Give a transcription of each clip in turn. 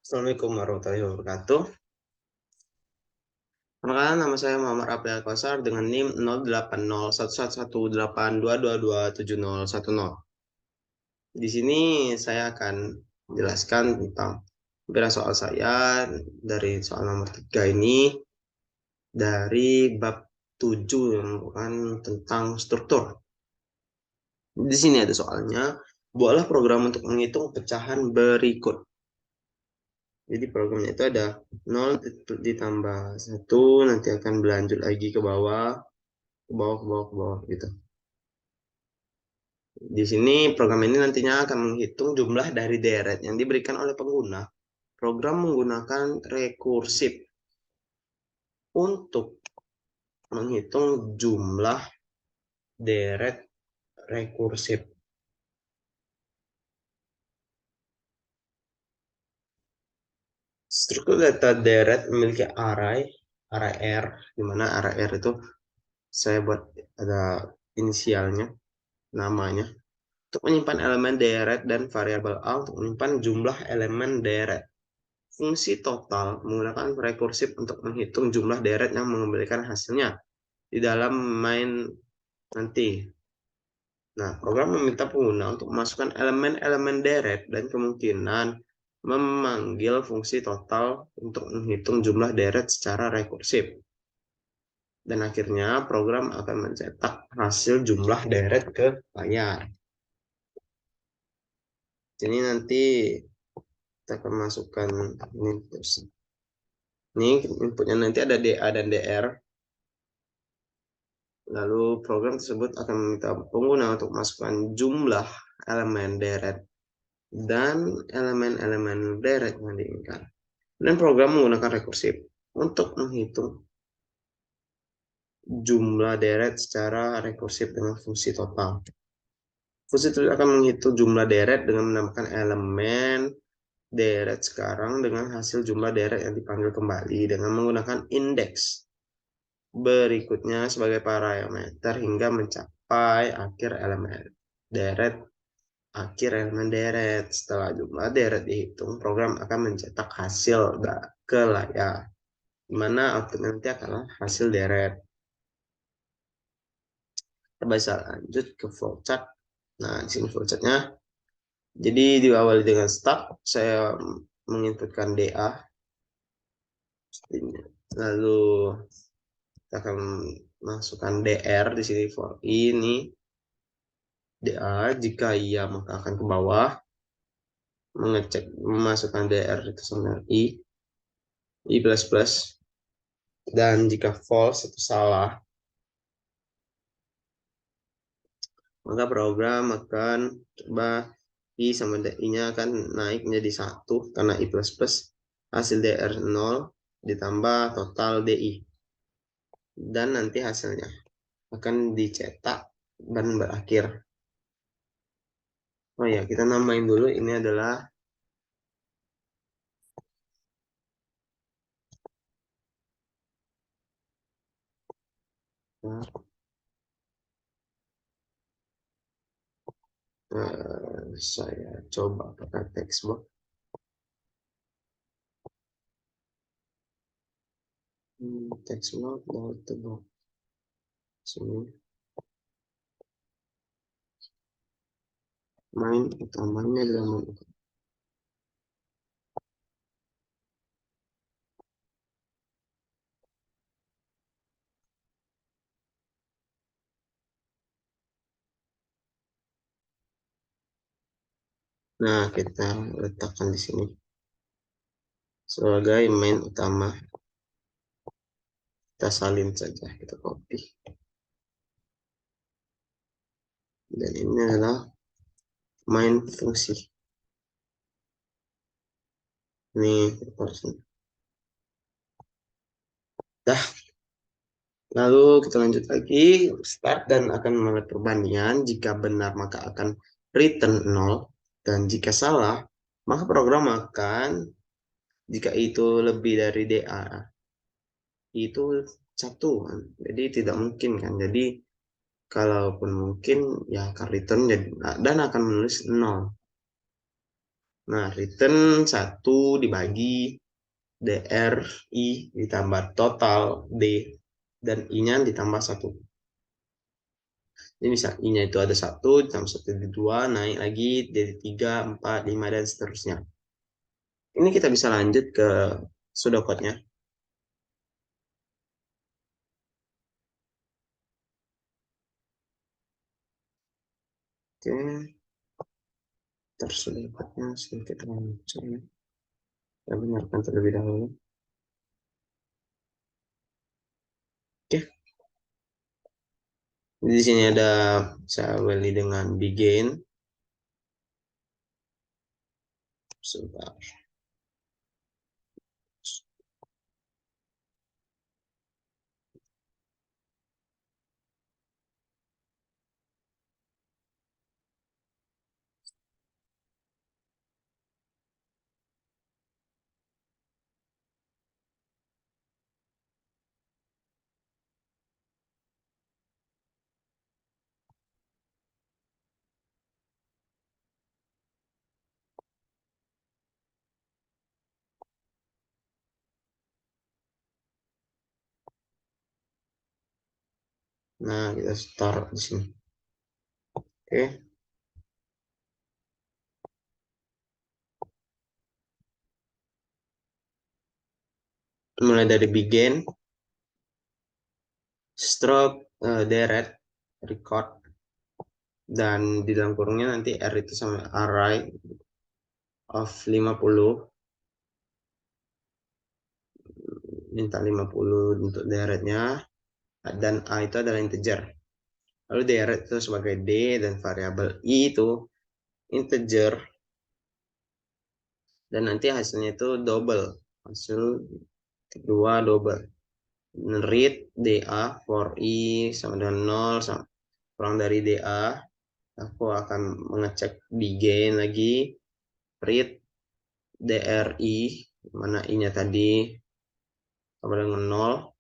Assalamualaikum warahmatullahi wabarakatuh. Perkenalkan, nama saya Muhammad Abdul Qasar dengan NIM 08011182227010. Di sini saya akan menjelaskan tentang beberapa soal saya dari soal nomor 3 ini dari bab 7 yang merupakan tentang struktur. Di sini ada soalnya, buatlah program untuk menghitung pecahan berikut. Jadi programnya itu ada 0 ditambah 1, nanti akan berlanjut lagi ke bawah, ke bawah, ke bawah, ke bawah gitu. Di sini program ini nantinya akan menghitung jumlah dari deret yang diberikan oleh pengguna. Program menggunakan rekursif untuk menghitung jumlah deret rekursif. Struktur data deret memiliki array R, di mana array R itu saya buat ada inisialnya, namanya. Untuk menyimpan elemen deret dan variabel A untuk menyimpan jumlah elemen deret. Fungsi total menggunakan rekursif untuk menghitung jumlah deret yang mengembalikan hasilnya di dalam main nanti. Nah, program meminta pengguna untuk memasukkan elemen-elemen deret dan kemungkinan memanggil fungsi total untuk menghitung jumlah deret secara rekursif. Dan akhirnya program akan mencetak hasil jumlah deret ke layar. Jadi nanti kita akan masukkan ini terus. Ini inputnya nanti ada DA dan DR. Lalu program tersebut akan meminta pengguna untuk masukkan jumlah elemen deret dan elemen-elemen deret yang diinginkan. Dan program menggunakan rekursif untuk menghitung jumlah deret secara rekursif dengan fungsi total. Fungsi itu akan menghitung jumlah deret dengan menambahkan elemen deret sekarang dengan hasil jumlah deret yang dipanggil kembali dengan menggunakan indeks berikutnya sebagai parameter hingga mencapai akhir elemen deret. Setelah jumlah deret dihitung, program akan mencetak hasil ke layar, di mana output nanti adalah hasil deret. Kita bisa lanjut ke flowchart. Nah, di sini flowchartnya. Jadi diawali dengan start, saya menginputkan DA. Lalu kita akan masukkan DR di sini for ini DA. Jika iya maka akan ke bawah, mengecek memasukkan DR itu sama I plus plus, dan jika false itu salah, maka program akan coba I sama DI-nya akan naik menjadi 1 karena I plus plus, hasil DR 0 ditambah total DI, dan nanti hasilnya akan dicetak dan berakhir. Oh ya, kita namain dulu ini adalah saya coba pakai textbook. Textbook mau sini main utamanya adalah main utama. Nah, kita letakkan di sini sebagai main utama. Kita salin saja, kita copy. Dan ini adalah main fungsi. Ini dah. Lalu kita lanjut lagi, start dan akan membuat perbandingan. Jika benar maka akan return 0, dan jika salah maka program akan, jika itu lebih dari DA itu 1 kan. Jadi tidak mungkin kan. Jadi kalaupun mungkin ya akan return dan akan menulis 0. Nah, return 1 dibagi DRI ditambah total D dan I-nya ditambah 1. Ini misal I-nya itu ada 1 ditambah 1 di 2, naik lagi dari 3, 4, 5, dan seterusnya. Ini kita bisa lanjut ke pseudocode-nya. Oke, pseudocode-nya sedikit lanjut. Kita benarkan terlebih dahulu. Oke, di sini ada saya beli dengan begin. Sebentar. Nah, kita taruh di sini. Oke, mulai dari begin, stroke, deret, record, dan di dalam kurungnya nanti R itu sama array of 50, minta 50 untuk deretnya, dan A itu adalah integer. Lalu deret itu sebagai D dan variabel I itu integer, dan nanti hasilnya itu double, hasil kedua double. Read DA for I sama dengan 0 sama kurang dari DA, aku akan mengecek begin lagi, read DRI, mana I-nya tadi sama dengan 0.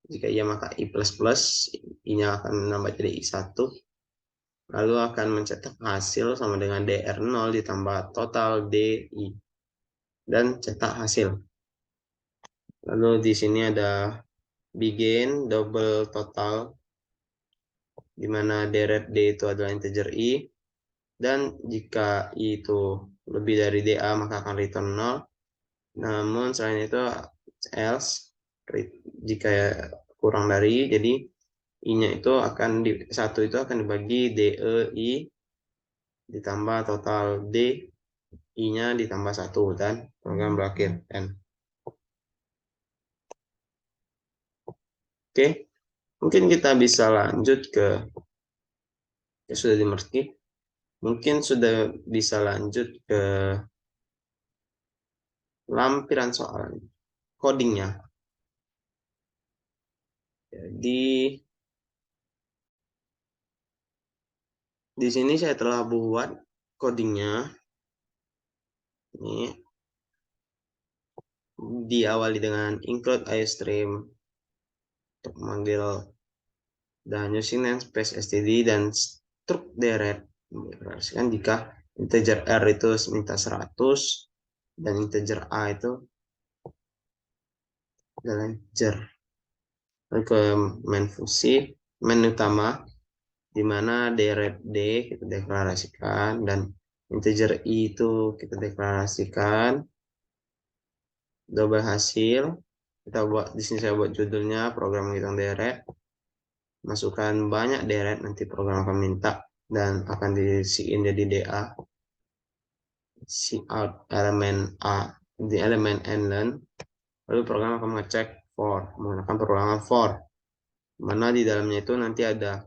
Jika ia maka I++, I-nya akan menambah jadi I1. Lalu akan mencetak hasil sama dengan DR0 ditambah total DI. Dan cetak hasil. Lalu di sini ada begin, double total, di mana deret D itu adalah integer I. Dan jika I itu lebih dari DA, maka akan return 0. Namun selain itu, else, jika kurang dari, jadi I-nya itu akan satu itu akan dibagi DEI ditambah total D, I-nya ditambah 1 dan program berakhir N. Oke, mungkin kita bisa lanjut ke, ya sudah dimengerti, mungkin sudah bisa lanjut ke lampiran soal codingnya. Jadi di sini saya telah buat codingnya. Ini diawali dengan include iostream untuk memanggil dan using namespace std dan struct deret mendeklarasikan jika integer r itu minta 100 dan integer a itu adalah integer. Lalu ke main fungsi, main utama, di mana deret d kita deklarasikan dan integer i itu kita deklarasikan. Double hasil, kita buat di sini saya buat judulnya program menghitung deret. Masukkan banyak deret, nanti program akan minta dan akan diisiin jadi DA. Cout elemen A di elemen nlen, lalu program akan mengecek for menggunakan perulangan for, mana di dalamnya itu nanti ada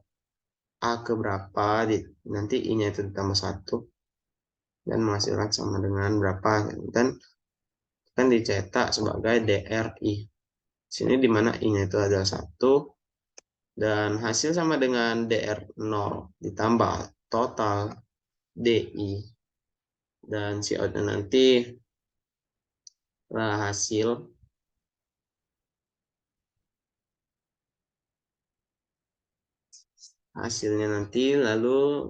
A ke berapa, nanti I-nya itu ditambah 1 dan menghasilkan sama dengan berapa, dan akan dicetak sebagai DRI. Sini dimana I-nya itu adalah 1 dan hasil sama dengan DR0 ditambah total DI, dan si outnya nanti hasilnya nanti, lalu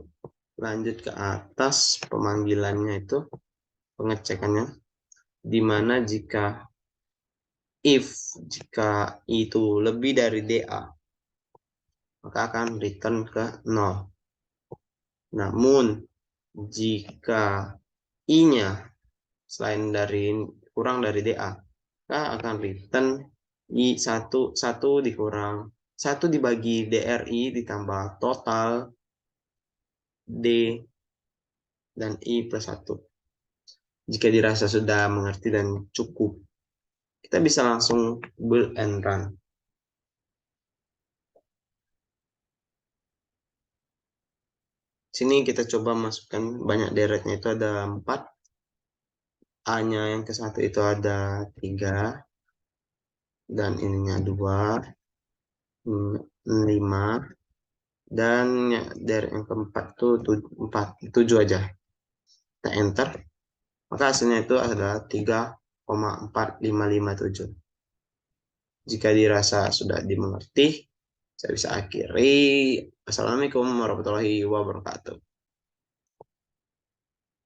lanjut ke atas pemanggilannya itu pengecekannya, di mana jika itu lebih dari DA, maka akan return ke 0. Namun, jika I-nya kurang dari DA, maka akan return I1 dikurang 1 dibagi DRI ditambah total D dan I plus 1. Jika dirasa sudah mengerti dan cukup, kita bisa langsung build and run. Sini kita coba masukkan banyak deretnya, itu ada 4. A-nya yang ke 1 itu ada 3. Dan ininya 2, 5. Dan deret yang keempat itu 4, 7 aja. Kita enter. Maka hasilnya itu adalah 3,4557. Jika dirasa sudah dimengerti, saya bisa akhiri. Assalamualaikum warahmatullahi wabarakatuh.